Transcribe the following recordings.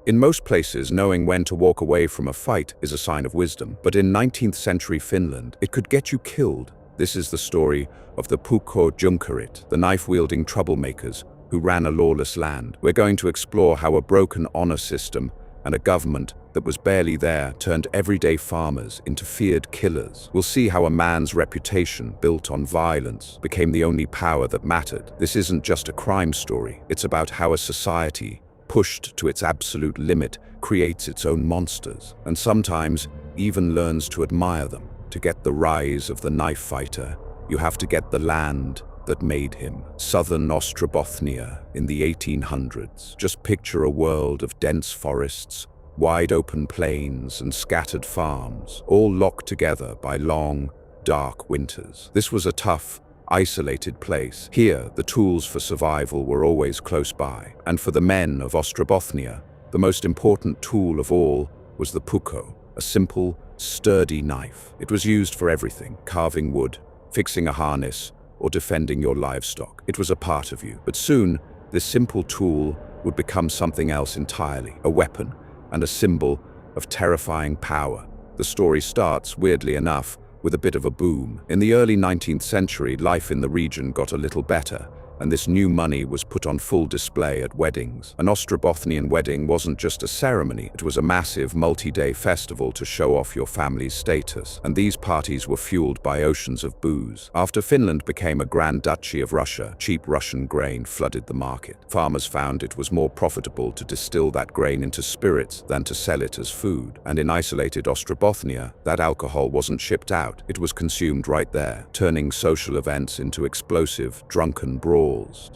In most places, knowing when to walk away from a fight is a sign of wisdom, but in 19th century Finland, it could get you killed. This is the story of the Puukkojunkkarit, the knife-wielding troublemakers who ran a lawless land. We're going to explore how a broken honor system and a government that was barely there turned everyday farmers into feared killers. We'll see how a man's reputation, built on violence, became the only power that mattered. This isn't just a crime story. It's about how a society, pushed to its absolute limit, creates its own monsters, and sometimes even learns to admire them. To get the rise of the knife fighter, you have to get the land that made him. Southern Ostrobothnia in the 1800s. Just picture a world of dense forests, wide open plains and scattered farms, all locked together by long, dark winters. This was a tough, isolated place. Here, the tools for survival were always close by. And for the men of Ostrobothnia, the most important tool of all was the puukko, a simple, sturdy knife. It was used for everything: carving wood, fixing a harness, or defending your livestock. It was a part of you. But soon, this simple tool would become something else entirely, a weapon and a symbol of terrifying power. The story starts, weirdly enough, with a bit of a boom. In the early 19th century, life in the region got a little better, and this new money was put on full display at weddings. An Ostrobothnian wedding wasn't just a ceremony, it was a massive multi-day festival to show off your family's status, and these parties were fueled by oceans of booze. After Finland became a Grand Duchy of Russia, cheap Russian grain flooded the market. Farmers found it was more profitable to distill that grain into spirits than to sell it as food. And in isolated Ostrobothnia, that alcohol wasn't shipped out, it was consumed right there, turning social events into explosive, drunken brawls.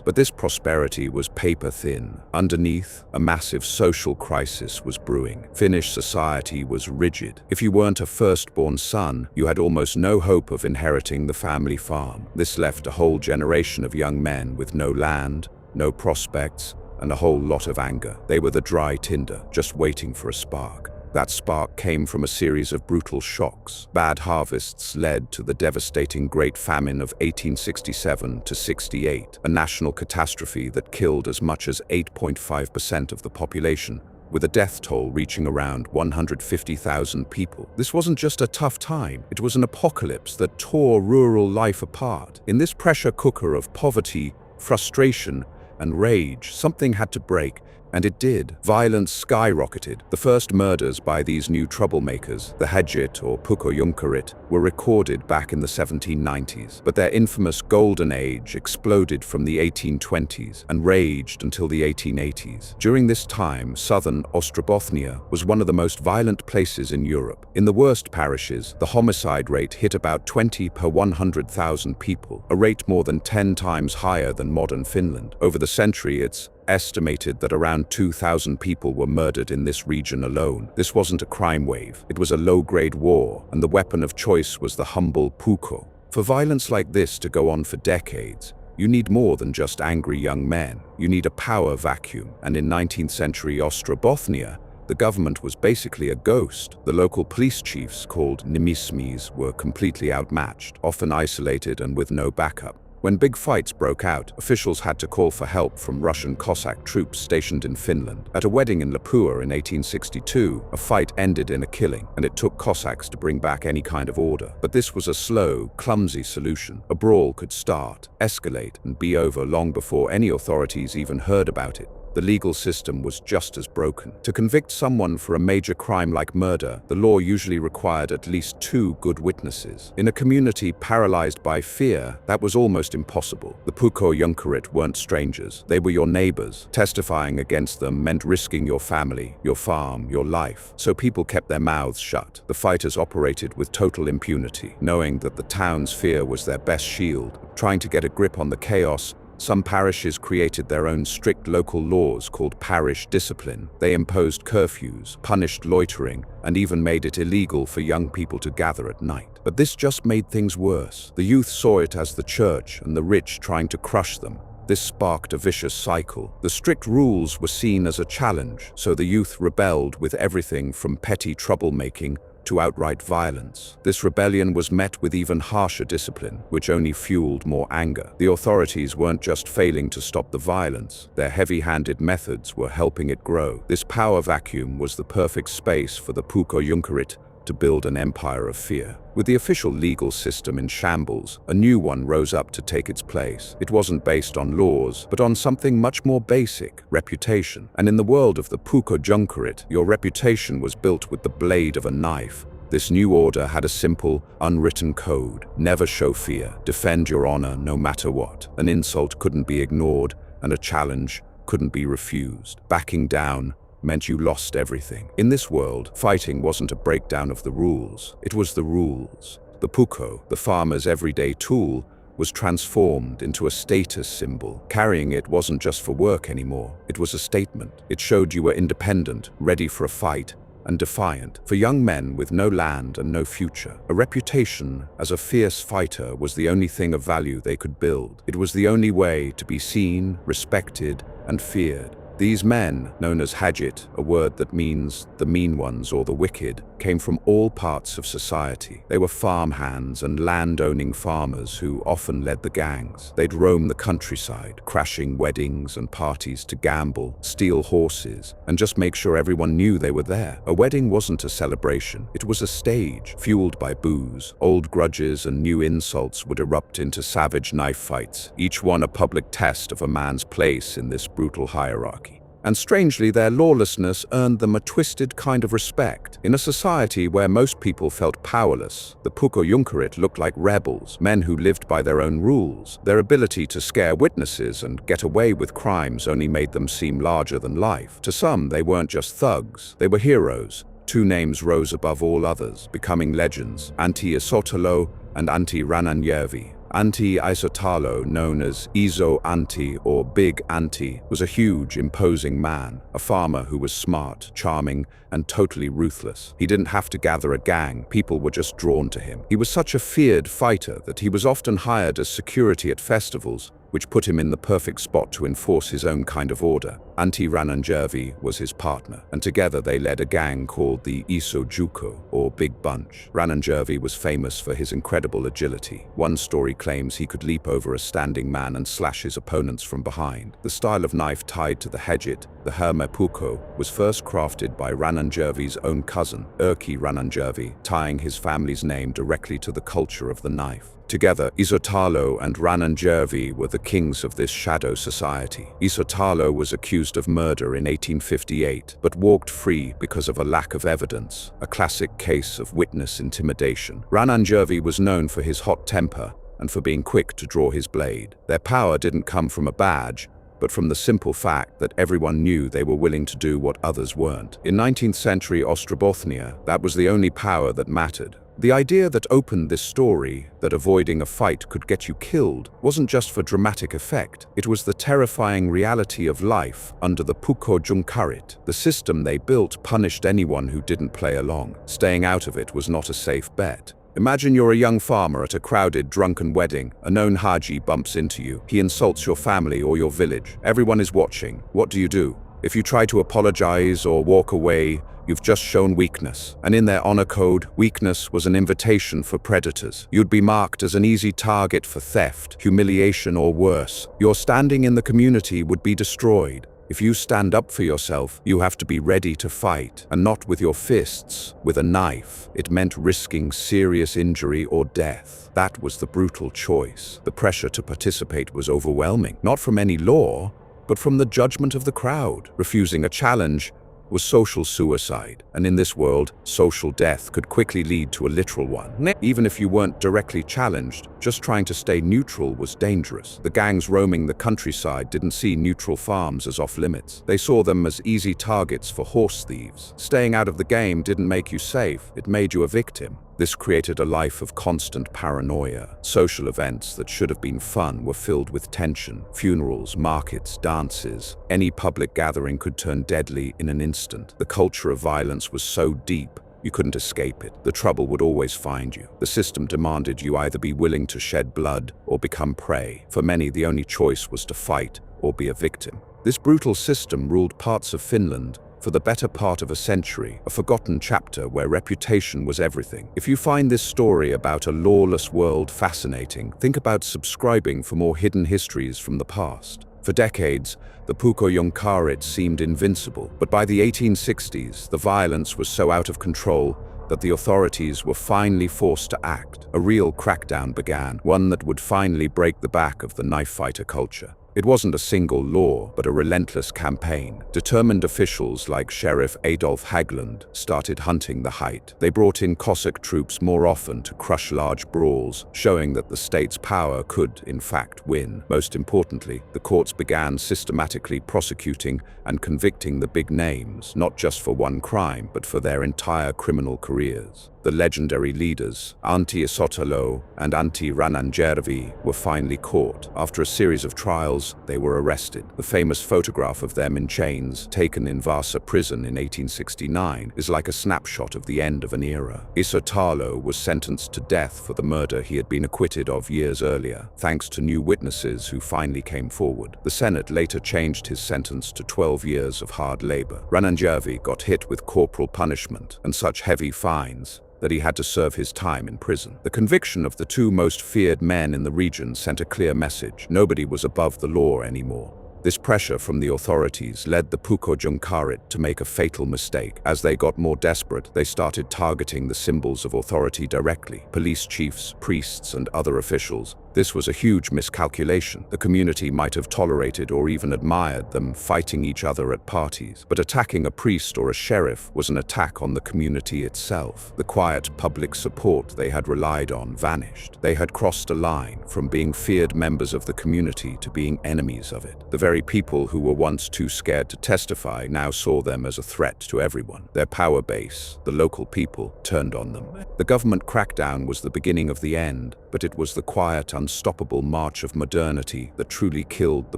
But this prosperity was paper thin. Underneath, a massive social crisis was brewing. Finnish society was rigid. If you weren't a firstborn son, you had almost no hope of inheriting the family farm. This left a whole generation of young men with no land, no prospects, and a whole lot of anger. They were the dry tinder, just waiting for a spark. That spark came from a series of brutal shocks. Bad harvests led to the devastating Great Famine of 1867 to 68, a national catastrophe that killed as much as 8.5% of the population, with a death toll reaching around 150,000 people. This wasn't just a tough time, it was an apocalypse that tore rural life apart. In this pressure cooker of poverty, frustration, and rage, something had to break. And it did. Violence skyrocketed. The first murders by these new troublemakers, the Hedjit or Puukkojunkkarit, were recorded back in the 1790s. But their infamous golden age exploded from the 1820s and raged until the 1880s. During this time, southern Ostrobothnia was one of the most violent places in Europe. In the worst parishes, the homicide rate hit about 20 per 100,000 people, a rate more than 10 times higher than modern Finland. Over the century, it's estimated that around 2,000 people were murdered in this region alone. This wasn't a crime wave, it was a low-grade war, and the weapon of choice was the humble puukko. For violence like this to go on for decades, you need more than just angry young men. You need a power vacuum, and in 19th century Ostrobothnia, the government was basically a ghost. The local police chiefs, called nimismies, were completely outmatched, often isolated and with no backup. When big fights broke out, officials had to call for help from Russian Cossack troops stationed in Finland. At a wedding in Lapua in 1862, a fight ended in a killing, and it took Cossacks to bring back any kind of order. But this was a slow, clumsy solution. A brawl could start, escalate, and be over long before any authorities even heard about it. The legal system was just as broken. To convict someone for a major crime like murder, the law usually required at least 2 good witnesses. In a community paralyzed by fear, that was almost impossible. The Puukkojunkkarit weren't strangers. They were your neighbors. Testifying against them meant risking your family, your farm, your life. So people kept their mouths shut. The fighters operated with total impunity, knowing that the town's fear was their best shield. Trying to get a grip on the chaos, some parishes created their own strict local laws called parish discipline. They imposed curfews, punished loitering, and even made it illegal for young people to gather at night. But this just made things worse. The youth saw it as the church and the rich trying to crush them. This sparked a vicious cycle. The strict rules were seen as a challenge, so the youth rebelled with everything from petty troublemaking to outright violence. This rebellion was met with even harsher discipline, which only fueled more anger. The authorities weren't just failing to stop the violence, their heavy-handed methods were helping it grow. This power vacuum was the perfect space for the Puukkojunkkarit to build an empire of fear. With the official legal system in shambles, a new one rose up to take its place. It wasn't based on laws, but on something much more basic: reputation. And in the world of the Puukkojunkkarit, your reputation was built with the blade of a knife. This new order had a simple, unwritten code: never show fear, defend your honor no matter what. An insult couldn't be ignored, and a challenge couldn't be refused. Backing down meant you lost everything. In this world, fighting wasn't a breakdown of the rules, it was the rules. The puukko, the farmer's everyday tool, was transformed into a status symbol. Carrying it wasn't just for work anymore, it was a statement. It showed you were independent, ready for a fight, and defiant. For young men with no land and no future, a reputation as a fierce fighter was the only thing of value they could build. It was the only way to be seen, respected, and feared. These men, known as hajit, a word that means the mean ones or the wicked, came from all parts of society. They were farmhands and land-owning farmers who often led the gangs. They'd roam the countryside, crashing weddings and parties to gamble, steal horses, and just make sure everyone knew they were there. A wedding wasn't a celebration, it was a stage, fueled by booze. Old grudges and new insults would erupt into savage knife fights, each one a public test of a man's place in this brutal hierarchy. And strangely, their lawlessness earned them a twisted kind of respect. In a society where most people felt powerless, the Puukkojunkkarit looked like rebels, men who lived by their own rules. Their ability to scare witnesses and get away with crimes only made them seem larger than life. To some, they weren't just thugs, they were heroes. Two names rose above all others, becoming legends: Antti Isotalo and Antti Rannanjärvi. Antti Isotalo, known as Antti or Big Antti, was a huge, imposing man, a farmer who was smart, charming, and totally ruthless. He didn't have to gather a gang, people were just drawn to him. He was such a feared fighter that he was often hired as security at festivals, which put him in the perfect spot to enforce his own kind of order. Antti Rannanjärvi was his partner, and together they led a gang called the Isotalo, or Big Bunch. Rannanjärvi was famous for his incredible agility. One story claims he could leap over a standing man and slash his opponents from behind. The style of knife tied to the hejit, the herme puukko, was first crafted by Rannanjärvi's own cousin, Erkki Rannanjärvi, tying his family's name directly to the culture of the knife. Together, Isotalo and Rannanjärvi were the kings of this shadow society. Isotalo was accused of murder in 1858, but walked free because of a lack of evidence, a classic case of witness intimidation. Rannanjärvi was known for his hot temper and for being quick to draw his blade. Their power didn't come from a badge, but from the simple fact that everyone knew they were willing to do what others weren't. In 19th century Ostrobothnia, that was the only power that mattered. The idea that opened this story, that avoiding a fight could get you killed, wasn't just for dramatic effect. It was the terrifying reality of life under the Puukkojunkkarit. The system they built punished anyone who didn't play along. Staying out of it was not a safe bet. Imagine you're a young farmer at a crowded, drunken wedding. A known haji bumps into you. He insults your family or your village. Everyone is watching. What do? If you try to apologize or walk away, you've just shown weakness. And in their honor code, weakness was an invitation for predators. You'd be marked as an easy target for theft, humiliation, or worse. Your standing in the community would be destroyed. If you stand up for yourself, you have to be ready to fight, and not with your fists, with a knife. It meant risking serious injury or death. That was the brutal choice. The pressure to participate was overwhelming, not from any law, but from the judgment of the crowd. Refusing a challenge was social suicide, and in this world, social death could quickly lead to a literal one. Even if you weren't directly challenged, just trying to stay neutral was dangerous. The gangs roaming the countryside didn't see neutral farms as off-limits. They saw them as easy targets for horse thieves. Staying out of the game didn't make you safe, it made you a victim. This created a life of constant paranoia. Social events that should have been fun were filled with tension. Funerals, markets, dances. Any public gathering could turn deadly in an instant. The culture of violence was so deep, you couldn't escape it. The trouble would always find you. The system demanded you either be willing to shed blood or become prey. For many, the only choice was to fight or be a victim. This brutal system ruled parts of Finland For the better part of a century, a forgotten chapter where reputation was everything. If you find this story about a lawless world fascinating, think about subscribing for more hidden histories from the past. For decades, the Puukkojunkkarit seemed invincible, but by the 1860s, the violence was so out of control that the authorities were finally forced to act. A real crackdown began, one that would finally break the back of the knife fighter culture. It wasn't a single law, but a relentless campaign. Determined officials like Sheriff Adolf Haglund started hunting the height. They brought in Cossack troops more often to crush large brawls, showing that the state's power could, in fact, win. Most importantly, the courts began systematically prosecuting and convicting the big names, not just for one crime, but for their entire criminal careers. The legendary leaders, Antti Isotalo and Antti Rannanjärvi, were finally caught. After a series of trials, they were arrested. The famous photograph of them in chains, taken in Vaasa prison in 1869, is like a snapshot of the end of an era. Isotalo was sentenced to death for the murder he had been acquitted of years earlier, thanks to new witnesses who finally came forward. The Senate later changed his sentence to 12 years of hard labor. Rannanjärvi got hit with corporal punishment and such heavy fines that he had to serve his time in prison. The conviction of the two most feared men in the region sent a clear message: nobody was above the law anymore. This pressure from the authorities led the Puukkojunkkarit to make a fatal mistake. As they got more desperate, they started targeting the symbols of authority directly: police chiefs, priests, and other officials. This was a huge miscalculation. The community might have tolerated or even admired them fighting each other at parties, but attacking a priest or a sheriff was an attack on the community itself. The quiet public support they had relied on vanished. They had crossed a line from being feared members of the community to being enemies of it. The very people who were once too scared to testify now saw them as a threat to everyone. Their power base, the local people, turned on them. The government crackdown was the beginning of the end, but it was the quiet, unstoppable march of modernity that truly killed the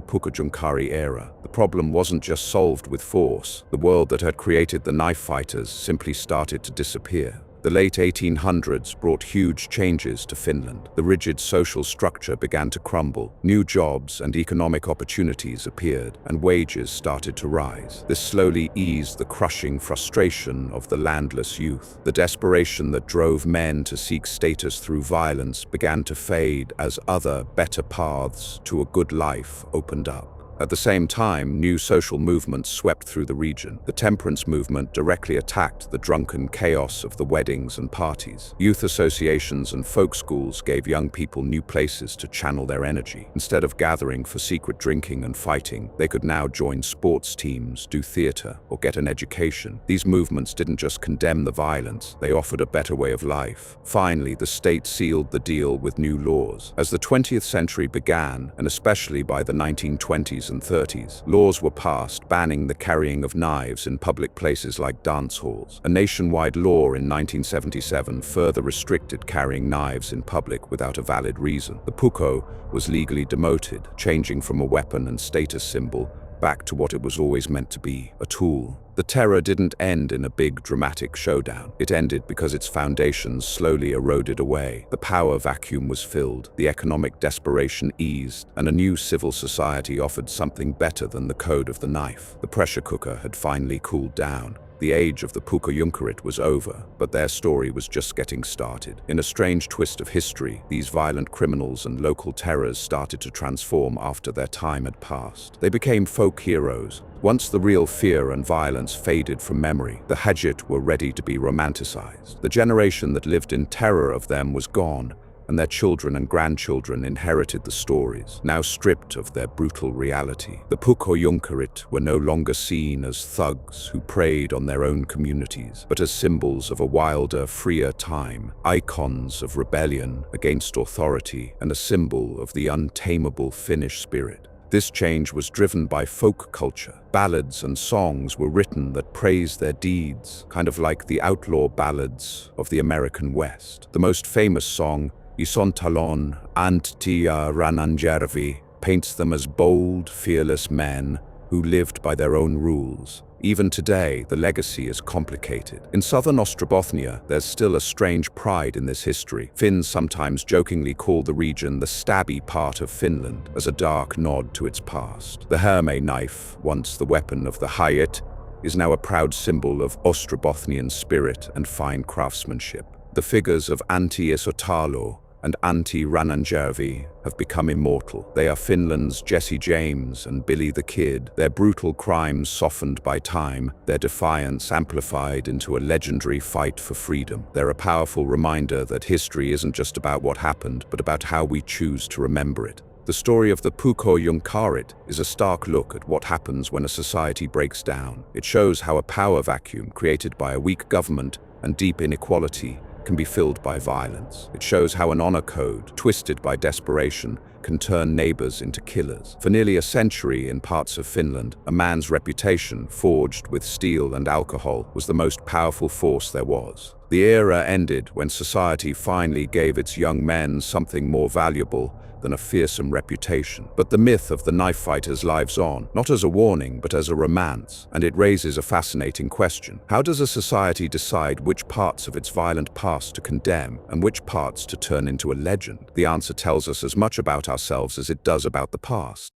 Puukkojunkkarit era. The problem wasn't just solved with force. The world that had created the knife fighters simply started to disappear. The late 1800s brought huge changes to Finland. The rigid social structure began to crumble. New jobs and economic opportunities appeared, and wages started to rise. This slowly eased the crushing frustration of the landless youth. The desperation that drove men to seek status through violence began to fade as other, better paths to a good life opened up. At the same time, new social movements swept through the region. The temperance movement directly attacked the drunken chaos of the weddings and parties. Youth associations and folk schools gave young people new places to channel their energy. Instead of gathering for secret drinking and fighting, they could now join sports teams, do theater, or get an education. These movements didn't just condemn the violence, they offered a better way of life. Finally, the state sealed the deal with new laws. As the 20th century began, and especially by the 1920s and 30s, laws were passed banning the carrying of knives in public places like dance halls. A nationwide law in 1977 further restricted carrying knives in public without a valid reason. The puukko was legally demoted, changing from a weapon and status symbol back to what it was always meant to be, a tool. The terror didn't end in a big, dramatic showdown. It ended because its foundations slowly eroded away. The power vacuum was filled, the economic desperation eased, and a new civil society offered something better than the code of the knife. The pressure cooker had finally cooled down. The age of the Puukkojunkkarit was over, but their story was just getting started. In a strange twist of history, these violent criminals and local terrors started to transform after their time had passed. They became folk heroes. Once the real fear and violence faded from memory, the Hajit were ready to be romanticized. The generation that lived in terror of them was gone, and their children and grandchildren inherited the stories, now stripped of their brutal reality. The Puukkojunkkarit were no longer seen as thugs who preyed on their own communities, but as symbols of a wilder, freer time, icons of rebellion against authority, and a symbol of the untamable Finnish spirit. This change was driven by folk culture. Ballads and songs were written that praised their deeds, kind of like the outlaw ballads of the American West. The most famous song, Isotalo, Antti Rannanjärvi, paints them as bold, fearless men who lived by their own rules. Even today, the legacy is complicated. In Southern Ostrobothnia, there's still a strange pride in this history. Finns sometimes jokingly call the region the stabby part of Finland, as a dark nod to its past. The Herme knife, once the weapon of the Hajit, is now a proud symbol of Ostrobothnian spirit and fine craftsmanship. The figures of Antti Isotalo and Antti Rannanjärvi have become immortal. They are Finland's Jesse James and Billy the Kid, their brutal crimes softened by time, their defiance amplified into a legendary fight for freedom. They're a powerful reminder that history isn't just about what happened, but about how we choose to remember it. The story of the Puukkojunkkarit is a stark look at what happens when a society breaks down. It shows how a power vacuum created by a weak government and deep inequality can be filled by violence. It shows how an honor code, twisted by desperation, can turn neighbors into killers. For nearly a century in parts of Finland, a man's reputation, forged with steel and alcohol, was the most powerful force there was. The era ended when society finally gave its young men something more valuable than a fearsome reputation. But the myth of the knife fighters lives on, not as a warning, but as a romance, and it raises a fascinating question. How does a society decide which parts of its violent past to condemn and which parts to turn into a legend? The answer tells us as much about ourselves as it does about the past.